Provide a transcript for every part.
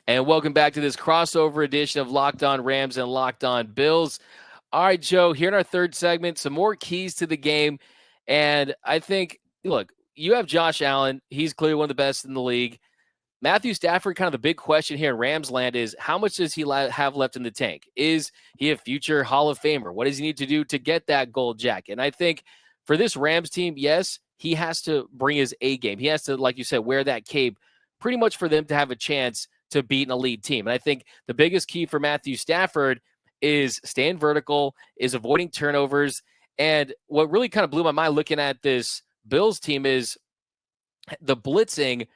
And welcome back to this crossover edition of Locked On Rams and Locked On Bills. All right, Joe, here in our third segment, some more keys to the game. And I think, look, you have Josh Allen. He's clearly one of the best in the league. Matthew Stafford, kind of the big question here in Rams land is how much does he have left in the tank? Is he a future Hall of Famer? What does he need to do to get that gold jacket? And I think for this Rams team, yes, he has to bring his A game. He has to, like you said, wear that cape pretty much for them to have a chance to beat an elite team. And I think the biggest key for Matthew Stafford is staying vertical, is avoiding turnovers. And what really kind of blew my mind looking at this Bills team is the blitzing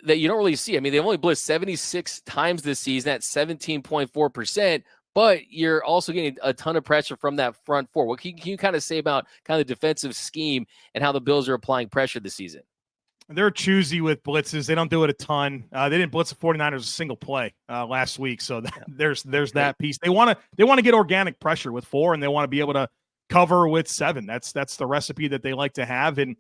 that you don't really see. I mean, they've only blitzed 76 times this season at 17.4%, but you're also getting a ton of pressure from that front four. What can you kind of say about kind of the defensive scheme and how the Bills are applying pressure this season? They're choosy with blitzes. They don't do it a ton. They didn't blitz the 49ers a single play last week, so there's that piece. They want to get organic pressure with 4, and they want to be able to cover with 7. That's the recipe that they like to have. And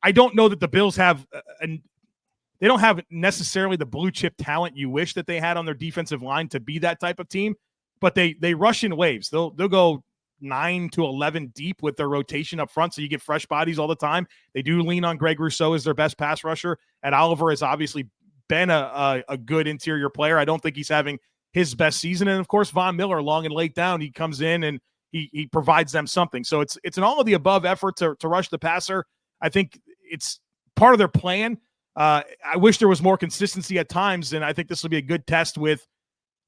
I don't know that the Bills have they don't have necessarily the blue chip talent you wish that they had on their defensive line to be that type of team, but they rush in waves. They'll go 9 to 11 deep with their rotation up front, so you get fresh bodies all the time. They do lean on Greg Rousseau as their best pass rusher, and Oliver has obviously been a good interior player. I don't think he's having his best season, and of course Von Miller, long and late down, he comes in and he provides them something. So it's an all of the above effort to rush the passer. I think it's part of their plan. I wish there was more consistency at times, and I think this will be a good test with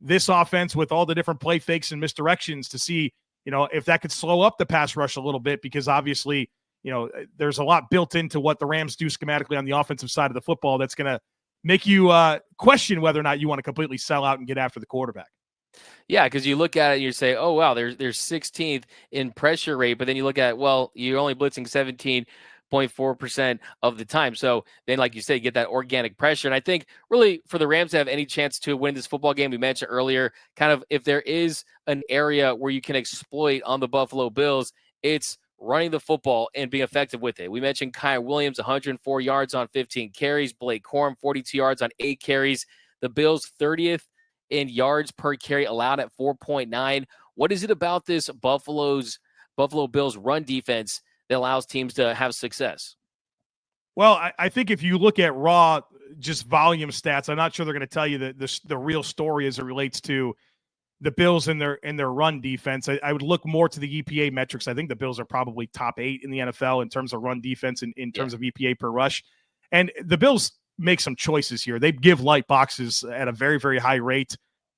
this offense with all the different play fakes and misdirections to see, if that could slow up the pass rush a little bit, because obviously, there's a lot built into what the Rams do schematically on the offensive side of the football that's going to make you question whether or not you want to completely sell out and get after the quarterback. Yeah, because you look at it and you say, oh, wow, they're 16th in pressure rate, but then you look at, well, you're only blitzing 17.4% of the time. So then, like you say, you get that organic pressure. And I think really for the Rams to have any chance to win this football game, we mentioned earlier, kind of if there is an area where you can exploit on the Buffalo Bills, it's running the football and being effective with it. We mentioned Kyle Williams, 104 yards on 15 carries, Blake Corum, 42 yards on 8 carries. The Bills 30th in yards per carry allowed at 4.9. What is it about this Buffalo Bills run defense that allows teams to have success? Well, I think if you look at raw, just volume stats, I'm not sure they're going to tell you the real story as it relates to the Bills and their run defense. I would look more to the EPA metrics. I think the Bills are probably top 8 in the NFL in terms of run defense in terms of EPA per rush. And the Bills make some choices here. They give light boxes at a very, very high rate.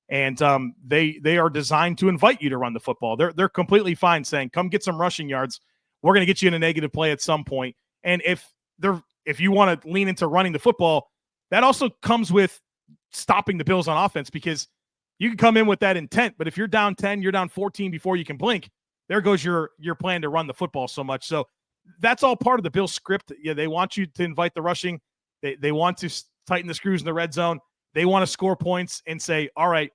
And they are designed to invite you to run the football. They're completely fine saying, come get some rushing yards. We're going to get you in a negative play at some point. And if you want to lean into running the football, that also comes with stopping the Bills on offense, because you can come in with that intent, but if you're down 10, you're down 14 before you can blink, there goes your plan to run the football so much. So that's all part of the Bills script. Yeah, they want you to invite the rushing. They want to tighten the screws in the red zone. They want to score points and say, all right,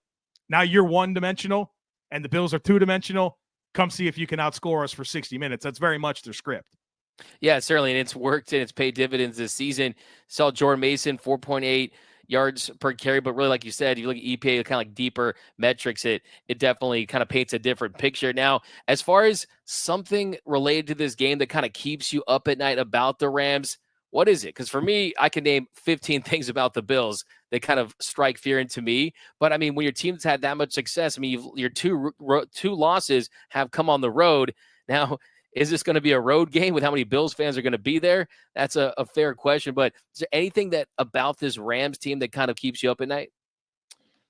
now you're one-dimensional and the Bills are two-dimensional. Come see if you can outscore us for 60 minutes. That's very much their script. Yeah, certainly. And it's worked and it's paid dividends this season. Saw Jordan Mason, 4.8 yards per carry. But really, like you said, you look at EPA, kind of like deeper metrics, it definitely kind of paints a different picture. Now, as far as something related to this game that kind of keeps you up at night about the Rams, what is it? Because for me, I can name 15 things about the Bills that kind of strike fear into me. But I mean, when your team's had that much success, I mean, your two losses have come on the road. Now, is this going to be a road game with how many Bills fans are going to be there? That's a fair question. But is there anything that about this Rams team that kind of keeps you up at night?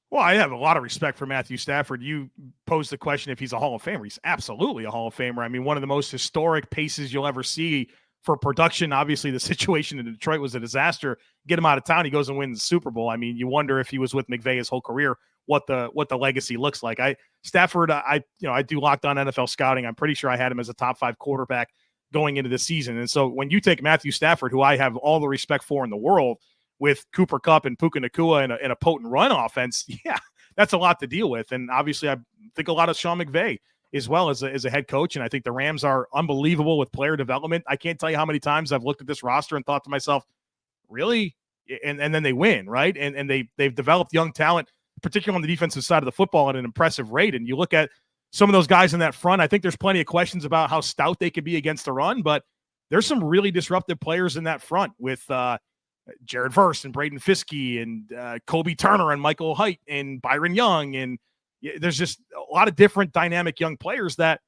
Well, I have a lot of respect for Matthew Stafford. You posed the question if he's a Hall of Famer. He's absolutely a Hall of Famer. I mean, one of the most historic paces you'll ever see for production. Obviously, the situation in Detroit was a disaster. Get him out of town, he goes and wins the Super Bowl. I mean, you wonder if he was with McVay his whole career, what the legacy looks like. Stafford, I do Locked On NFL scouting. I'm pretty sure I had him as a top 5 quarterback going into the season. And so when you take Matthew Stafford, who I have all the respect for in the world, with Cooper Kupp and Puka Nacua and a potent run offense, yeah, that's a lot to deal with. And obviously, I think a lot of Sean McVay as well as a head coach. And I think the Rams are unbelievable with player development. I can't tell you how many times I've looked at this roster and thought to myself, really? and then they win, right? And they've developed young talent, particularly on the defensive side of the football, at an impressive rate. And you look at some of those guys in that front, I think there's plenty of questions about how stout they could be against the run, but there's some really disruptive players in that front with Jared Verse and Braden Fiskey and Kobe Turner and Michael Height and Byron Young. And there's just a lot of different dynamic young players that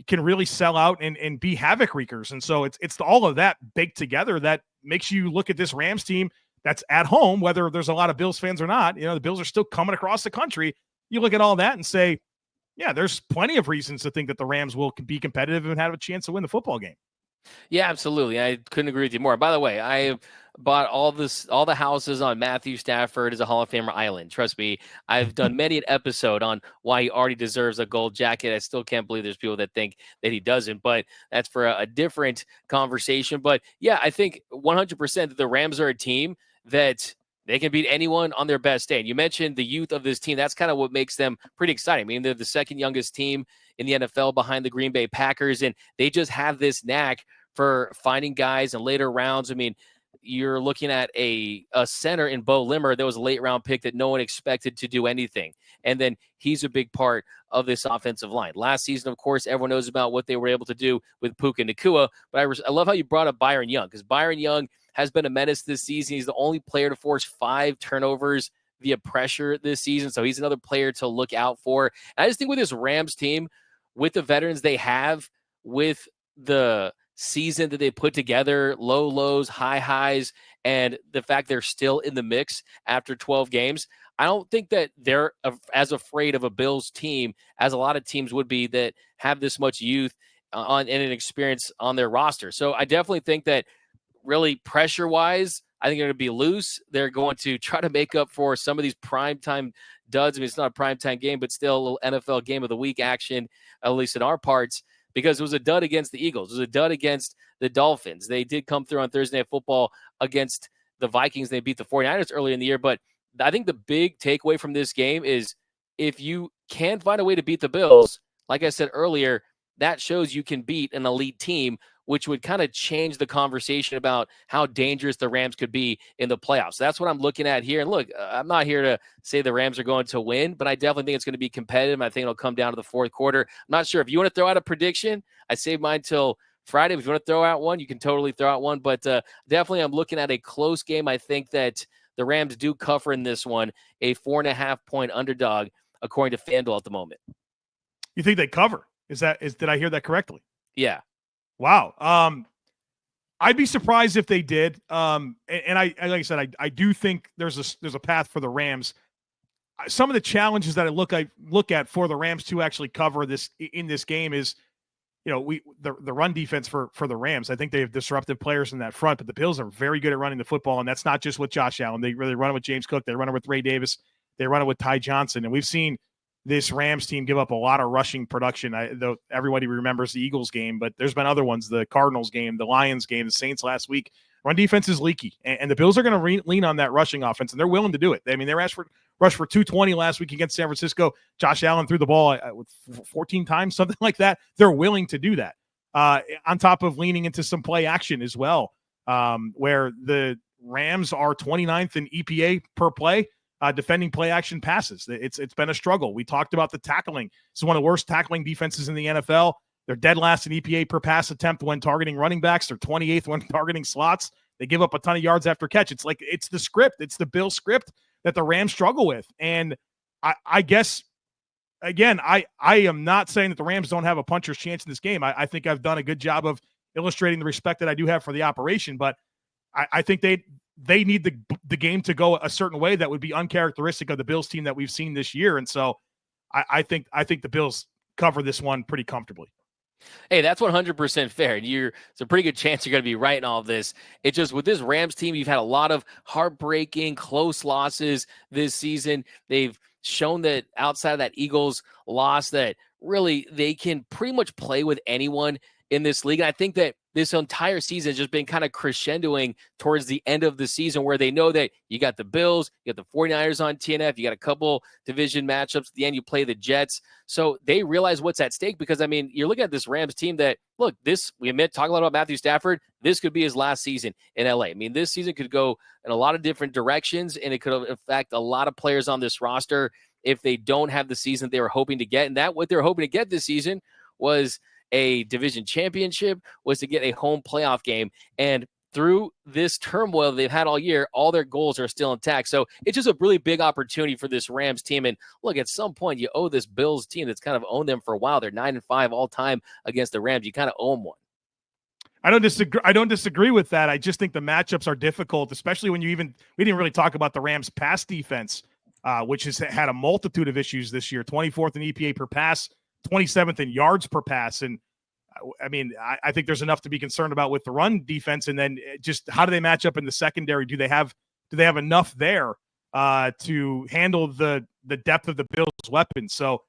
can really sell out and be havoc wreakers. And so it's all of that baked together that makes you look at this Rams team that's at home, whether there's a lot of Bills fans or not. The Bills are still coming across the country. You look at all that and say, yeah, there's plenty of reasons to think that the Rams will be competitive and have a chance to win the football game. Yeah, absolutely. I couldn't agree with you more. By the way, I have bought all the houses on Matthew Stafford as a Hall of Famer island. Trust me, I've done many an episode on why he already deserves a gold jacket. I still can't believe there's people that think that he doesn't, but that's for a different conversation. But yeah, I think 100% that the Rams are a team that they can beat anyone on their best day. And you mentioned the youth of this team. That's kind of what makes them pretty exciting. I mean, they're the second youngest team in the NFL behind the Green Bay Packers, and they just have this knack for finding guys in later rounds. I mean, you're looking at a center in Bo Limmer. There was a late round pick that no one expected to do anything. And then he's a big part of this offensive line. Last season, of course, everyone knows about what they were able to do with Puka Nacua. But I love how you brought up Byron Young, because Byron Young has been a menace this season. He's the only player to force 5 turnovers via pressure this season. So he's another player to look out for. And I just think with this Rams team, with the veterans they have, with the season that they put together, low lows, high highs, and the fact they're still in the mix after 12 games, I don't think that they're as afraid of a Bills team as a lot of teams would be that have this much youth and an experience on their roster. So I definitely think that really pressure-wise, I think they're going to be loose. They're going to try to make up for some of these primetime duds. I mean, it's not a primetime game, but still a little NFL game of the week action, at least in our parts, because it was a dud against the Eagles. It was a dud against the Dolphins. They did come through on Thursday Night Football against the Vikings. They beat the 49ers early in the year. But I think the big takeaway from this game is if you can find a way to beat the Bills, like I said earlier, that shows you can beat an elite team, which would kind of change the conversation about how dangerous the Rams could be in the playoffs. So that's what I'm looking at here. And look, I'm not here to say the Rams are going to win, but I definitely think it's going to be competitive. I think it'll come down to the fourth quarter. I'm not sure if you want to throw out a prediction. I saved mine till Friday. If you want to throw out one, you can totally throw out one. But definitely I'm looking at a close game. I think that the Rams do cover in this one, a 4.5-point underdog, according to FanDuel at the moment. You think they cover? Did I hear that correctly? Yeah. Wow. I'd be surprised if they did. And I like I said, I do think there's a path for the Rams. Some of the challenges that I look at for the Rams to actually cover this in this game is, the run defense for the Rams. I think they have disruptive players in that front, but the Bills are very good at running the football, and that's not just with Josh Allen. They really run it with James Cook. They run it with Ray Davis. They run it with Ty Johnson, and we've seen this Rams team give up a lot of rushing production. Though everybody remembers the Eagles game, but there's been other ones, the Cardinals game, the Lions game, the Saints last week. Run defense is leaky, and the Bills are going to lean on that rushing offense, and they're willing to do it. I mean, they rushed for 220 last week against San Francisco. Josh Allen threw the ball 14 times, something like that. They're willing to do that, on top of leaning into some play action as well, where the Rams are 29th in EPA per play. Defending play action passes. It's been a struggle. We talked about the tackling. It's one of the worst tackling defenses in the NFL. They're dead last in EPA per pass attempt when targeting running backs. They're 28th when targeting slots. They give up a ton of yards after catch. It's like it's the script. It's the Bill script that the Rams struggle with. And I guess, again, I am not saying that the Rams don't have a puncher's chance in this game. I think I've done a good job of illustrating the respect that I do have for the operation, but I think they need the game to go a certain way that would be uncharacteristic of the Bills team that we've seen this year. And so I think the Bills cover this one pretty comfortably. Hey, that's 100% fair. And it's a pretty good chance you're going to be right in all of this. It's just with this Rams team, you've had a lot of heartbreaking, close losses this season. They've shown that outside of that Eagles loss that really they can pretty much play with anyone in this league. And I think that this entire season has just been kind of crescendoing towards the end of the season, where they know that you got the Bills, you got the 49ers on TNF, you got a couple division matchups. At the end, you play the Jets. So they realize what's at stake, because, I mean, you're looking at this Rams team that, look, talk a lot about Matthew Stafford. This could be his last season in LA. I mean, this season could go in a lot of different directions, and it could affect a lot of players on this roster if they don't have the season they were hoping to get. And that what they were hoping to get this season was a division championship, was to get a home playoff game. And through this turmoil they've had all year, all their goals are still intact. So it's just a really big opportunity for this Rams team. And look, at some point you owe this Bills team that's kind of owned them for a while. They're 9-5 all time against the Rams. You kind of owe them one. I don't disagree with that. I just think the matchups are difficult, especially when we didn't really talk about the Rams pass defense, which has had a multitude of issues this year. 24th in EPA per pass, 27th in yards per pass. And I mean, I think there's enough to be concerned about with the run defense. And then just how do they match up in the secondary? Do they have enough there to handle the depth of the Bills' weapons? So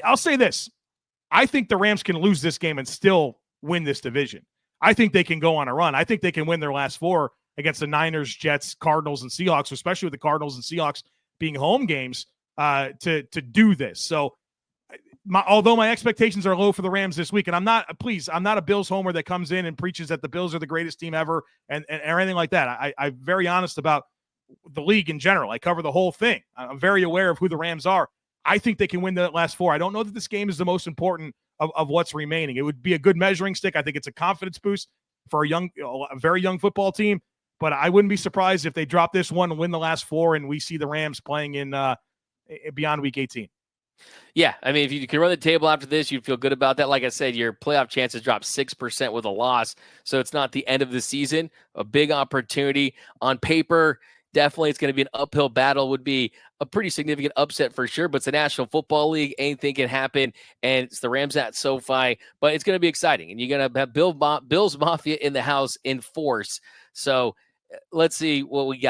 I'll say this. I think the Rams can lose this game and still win this division. I think they can go on a run. I think they can win their last 4 against the Niners, Jets, Cardinals, and Seahawks, especially with the Cardinals and Seahawks being home games to do this. So although my expectations are low for the Rams this week, and I'm not a Bills homer that comes in and preaches that the Bills are the greatest team ever and anything like that. I'm very honest about the league in general. I cover the whole thing. I'm very aware of who the Rams are. I think they can win the last 4. I don't know that this game is the most important of what's remaining. It would be a good measuring stick. I think it's a confidence boost for a very young football team, but I wouldn't be surprised if they drop this one and win the last 4 and we see the Rams playing in beyond week 18. Yeah, I mean, if you can run the table after this, you'd feel good about that. Like I said, your playoff chances drop 6% with a loss, so it's not the end of the season. A big opportunity on paper. Definitely, it's going to be an uphill battle. Would be a pretty significant upset for sure, but it's the National Football League. Anything can happen, and it's the Rams at SoFi. But it's going to be exciting, and you're going to have Bills Mafia in the house in force. So let's see what we got.